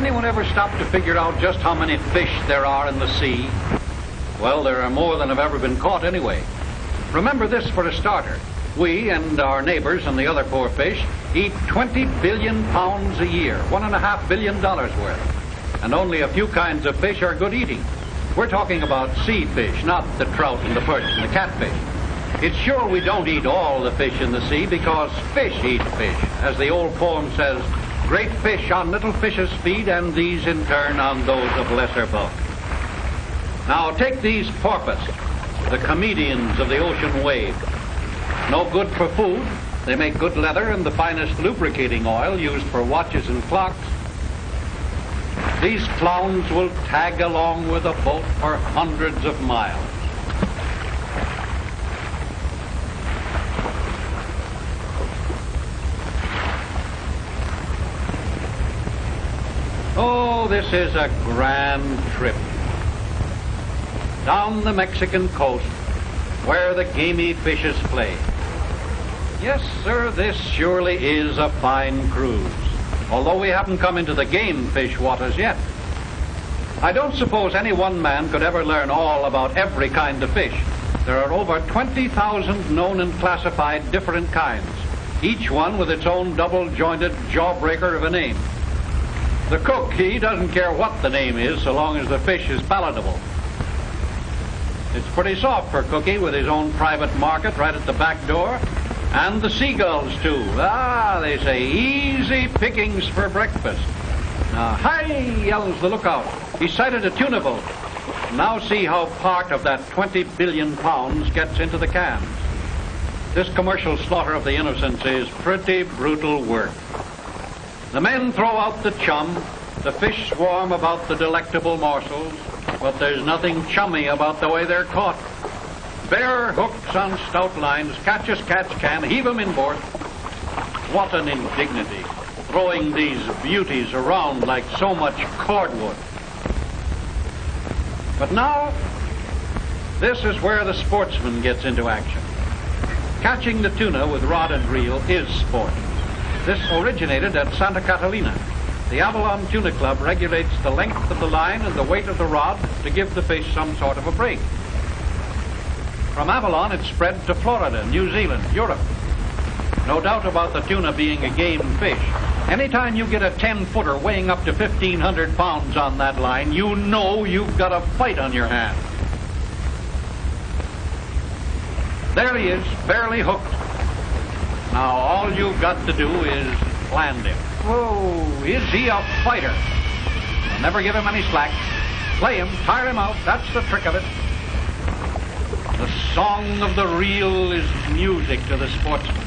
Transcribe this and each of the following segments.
anyone ever stop to figure out just how many fish there are in the sea? Well, there are more than have ever been caught anyway. Remember this for a starter. We and our neighbors and the other poor fish eat 20 billion pounds a year, $1.5 billion worth. And only a few kinds of fish are good eating. We're talking about sea fish, not the trout and the perch and the catfish. It's sure we don't eat all the fish in the sea because fish eat fish. As the old poem says, great fish on little fishes feed, and these in turn on those of lesser bulk. Now take these porpoise, the comedians of the ocean wave. No good for food. They make good leather and the finest lubricating oil used for watches and clocks. These clowns will tag along with a boat for hundreds of miles. Oh, this is a grand trip. Down the Mexican coast, where the gamey fishes play. Yes, sir, this surely is a fine cruise, although we haven't come into the game fish waters yet. I don't suppose any one man could ever learn all about every kind of fish. There are over 20,000 known and classified different kinds, each one with its own double-jointed jawbreaker of a name. The cook, he doesn't care what the name is so long as the fish is palatable. It's pretty soft for Cookie with his own private market right at the back door. And the seagulls, too. They say easy pickings for breakfast. Now, hi, yells the lookout. He sighted a tuna boat. Now see how part of that 20 billion pounds gets into the cans. This commercial slaughter of the innocents is pretty brutal work. The men throw out the chum. The fish swarm about the delectable morsels. But there's nothing chummy about the way they're caught. Bare hooks on stout lines, catch as catch can, heave 'em inboard. What an indignity, throwing these beauties around like so much cordwood. But now, this is where the sportsman gets into action. Catching the tuna with rod and reel is sport. This originated at Santa Catalina. The Avalon Tuna Club regulates the length of the line and the weight of the rod to give the fish some sort of a break. From Avalon, it's spread to Florida, New Zealand, Europe. No doubt about the tuna being a game fish. Anytime you get a 10-footer weighing up to 1,500 pounds on that line, you know you've got a fight on your hands. There he is, barely hooked. Now, all you've got to do is land him. Whoa, is he a fighter? I'll never give him any slack. Play him, tire him out, that's the trick of it. The song of the reel is music to the sportsman.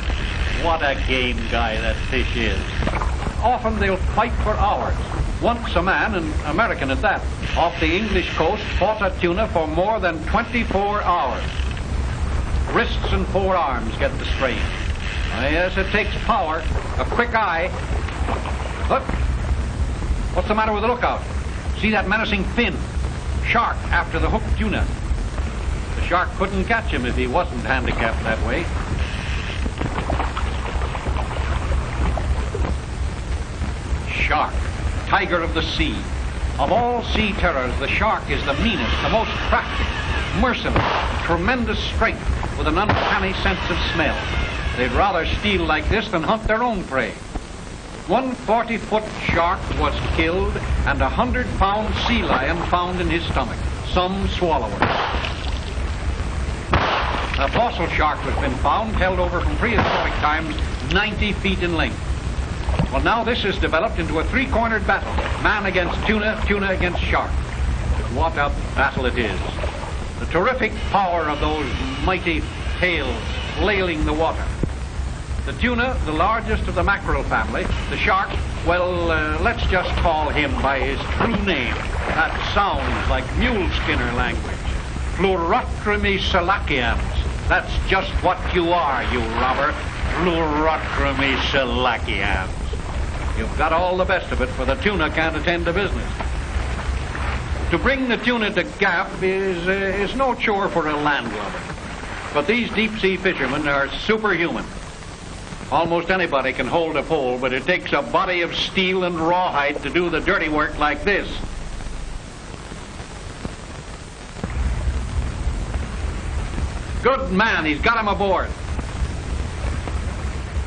What a game guy that fish is. Often they'll fight for hours. Once a man, an American at that, off the English coast fought a tuna for more than 24 hours. Wrists and forearms get the strain. Yes, it takes power, a quick eye. Look, what's the matter with the lookout? See that menacing fin? Shark after the hooked tuna. The shark couldn't catch him if he wasn't handicapped that way. Shark, tiger of the sea. Of all sea terrors, the shark is the meanest, the most crafty, merciless, tremendous strength with an uncanny sense of smell. They'd rather steal like this than hunt their own prey. One 40-foot shark was killed and a 100-pound sea lion found in his stomach. Some swallowers. A fossil shark has been found, held over from prehistoric times, 90 feet in length. Well, now this has developed into a three-cornered battle. Man against tuna, tuna against shark. What a battle it is. The terrific power of those mighty tails flailing the water. The tuna, the largest of the mackerel family. The shark, well, let's just call him by his true name. That sounds like mule skinner language. Pleurotremisilacians. That's just what you are, you robber. Pleurotremisilacians. You've got all the best of it, for the tuna can't attend to business. To bring the tuna to gap is no chore for a landlubber. But these deep-sea fishermen are superhuman. Almost anybody can hold a pole, but it takes a body of steel and rawhide to do the dirty work like this. Good man, he's got him aboard.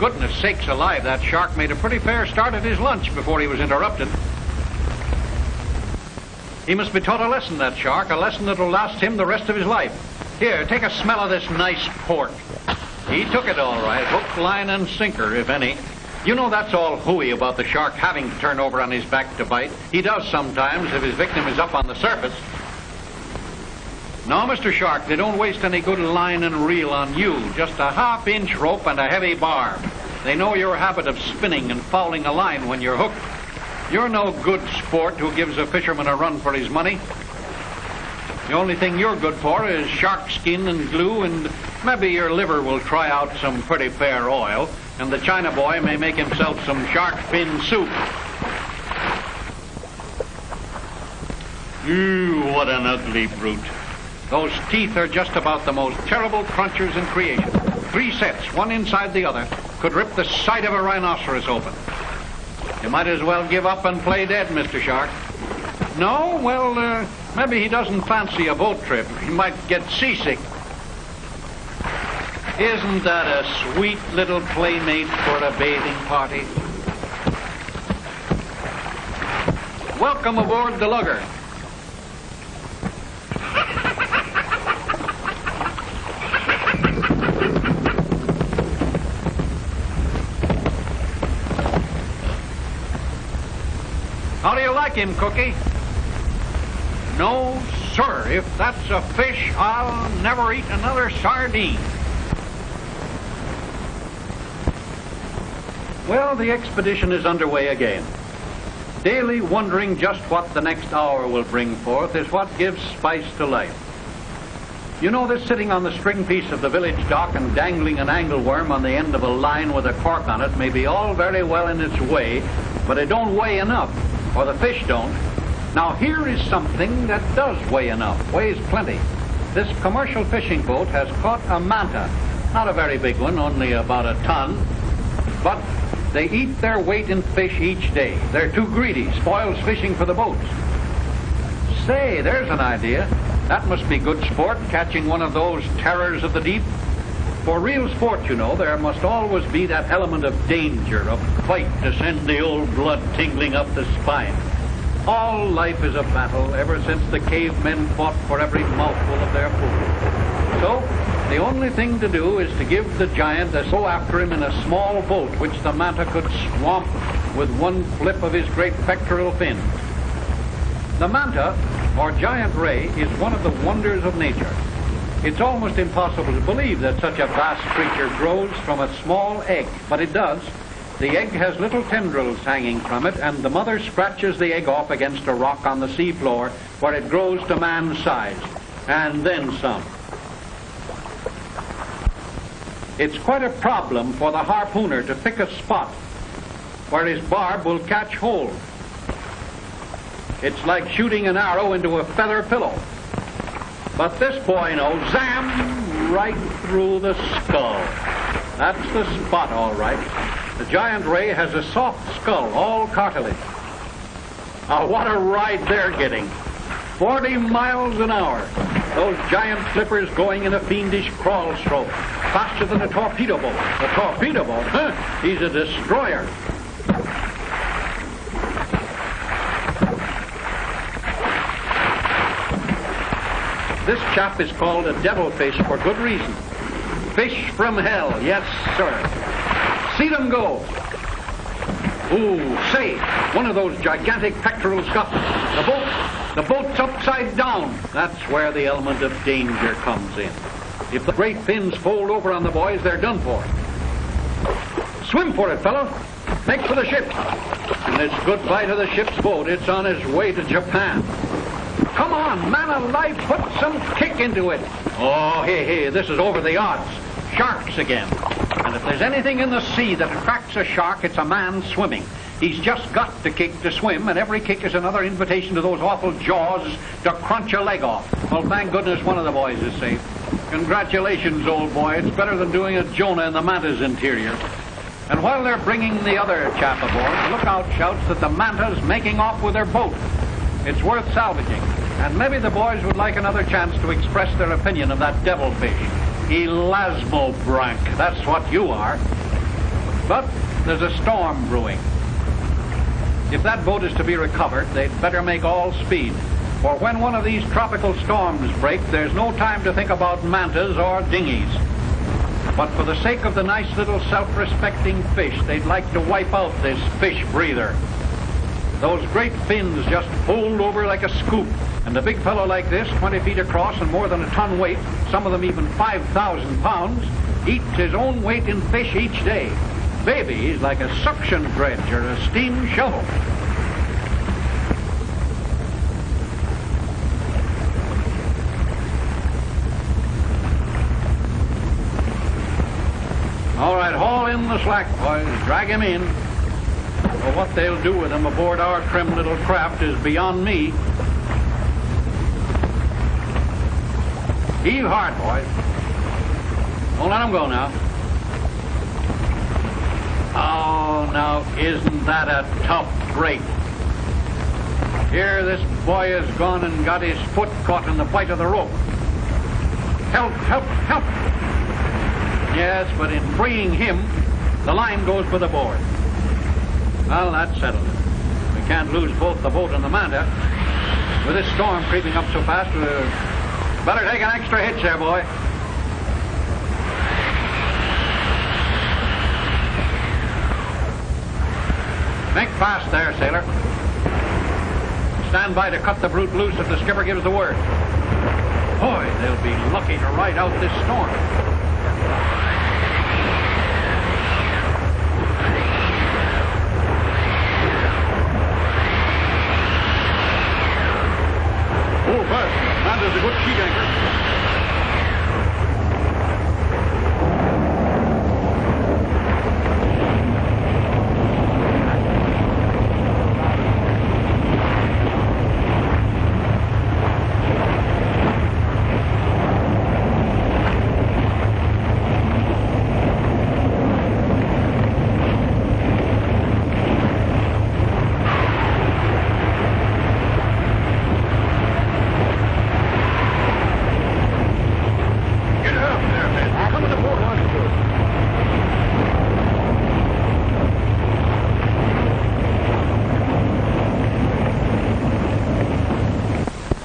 Goodness sakes alive, that shark made a pretty fair start at his lunch before he was interrupted. He must be taught a lesson, that shark, a lesson that'll last him the rest of his life. Here, take a smell of this nice pork. He took it all right, hook, line, and sinker, if any. You know that's all hooey about the shark having to turn over on his back to bite. He does sometimes if his victim is up on the surface. No, Mr. Shark, they don't waste any good line and reel on you. Just a half-inch rope and a heavy barb. They know your habit of spinning and fouling a line when you're hooked. You're no good sport who gives a fisherman a run for his money. The only thing you're good for is shark skin and glue, and maybe your liver will try out some pretty fair oil, and the China boy may make himself some shark fin soup. Ooh, what an ugly brute. Those teeth are just about the most terrible crunchers in creation. 3 sets, one inside the other, could rip the side of a rhinoceros open. You might as well give up and play dead, Mr. Shark. No? Well, maybe he doesn't fancy a boat trip. He might get seasick. Isn't that a sweet little playmate for a bathing party? Welcome aboard the lugger. How do you like him, Cookie? No, sir. If that's a fish, I'll never eat another sardine. Well, the expedition is underway again. Daily wondering just what the next hour will bring forth is what gives spice to life. You know, this sitting on the string piece of the village dock and dangling an angleworm on the end of a line with a cork on it may be all very well in its way, but it don't weigh enough, or the fish don't. Now here is something that does weigh enough, weighs plenty. This commercial fishing boat has caught a manta, not a very big one, only about a ton, but they eat their weight in fish each day. They're too greedy, spoils fishing for the boats. Say, there's an idea. That must be good sport, catching one of those terrors of the deep. For real sport, you know, there must always be that element of danger, of fight to send the old blood tingling up the spine. All life is a battle, ever since the cavemen fought for every mouthful of their food. So, the only thing to do is to give the giant a go after him in a small boat which the manta could swamp with one flip of his great pectoral fin. The manta, or giant ray, is one of the wonders of nature. It's almost impossible to believe that such a vast creature grows from a small egg, but it does. The egg has little tendrils hanging from it, and the mother scratches the egg off against a rock on the seafloor where it grows to man's size, and then some. It's quite a problem for the harpooner to pick a spot where his barb will catch hold. It's like shooting an arrow into a feather pillow. But this boy knows, zam, right through the skull. That's the spot, all right. The giant ray has a soft skull, all cartilage. What a ride they're getting. 40 miles an hour. Those giant flippers going in a fiendish crawl stroke, faster than a torpedo boat. A torpedo boat? Huh? He's a destroyer. This chap is called a devilfish for good reason. Fish from hell, yes, sir. See them go. Ooh, say, one of those gigantic pectoral scuffles. The boat's upside down. That's where the element of danger comes in. If the great fins fold over on the boys, they're done for. Swim for it, fellow. Make for the ship. And it's goodbye to the ship's boat. It's on its way to Japan. Come on, man alive, put some kick into it. Oh, hey, this is over the odds. Sharks again. And if there's anything in the sea that attracts a shark, it's a man swimming. He's just got to kick to swim, and every kick is another invitation to those awful jaws to crunch a leg off. Well, thank goodness one of the boys is safe. Congratulations, old boy. It's better than doing a Jonah in the manta's interior. And while they're bringing the other chap aboard, the lookout shouts that the manta's making off with their boat. It's worth salvaging, and maybe the boys would like another chance to express their opinion of that devilfish. Elasmobranch, that's what you are. But there's a storm brewing. If that boat is to be recovered, they'd better make all speed. For when one of these tropical storms break, there's no time to think about mantas or dinghies. But for the sake of the nice little self-respecting fish, they'd like to wipe out this fish breather. Those great fins just fold over like a scoop. And a big fellow like this, 20 feet across and more than a ton weight, some of them even 5,000 pounds, eats his own weight in fish each day. Baby, he's like a suction dredge or a steam shovel. All right, haul in the slack, boys. Drag him in. But what they'll do with him aboard our trim little craft is beyond me. Heave hard, boys. Don't let him go now. Oh, now, isn't that a tough break? Here, this boy has gone and got his foot caught in the bight of the rope. Help, help, help! Yes, but in freeing him, the line goes for the board. Well, that settles it. We can't lose both the boat and the manta. With this storm creeping up so fast, better take an extra hitch there, boy. Make fast there, sailor. Stand by to cut the brute loose if the skipper gives the word. Boy, they'll be lucky to ride out this storm. Oh, but Manta's a good sheet anchor.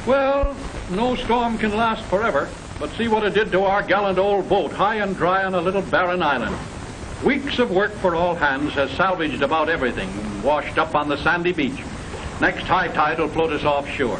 Well, no storm can last forever, but see what it did to our gallant old boat, high and dry on a little barren island. Weeks of work for all hands has salvaged about everything, washed up on the sandy beach. Next high tide will float us offshore.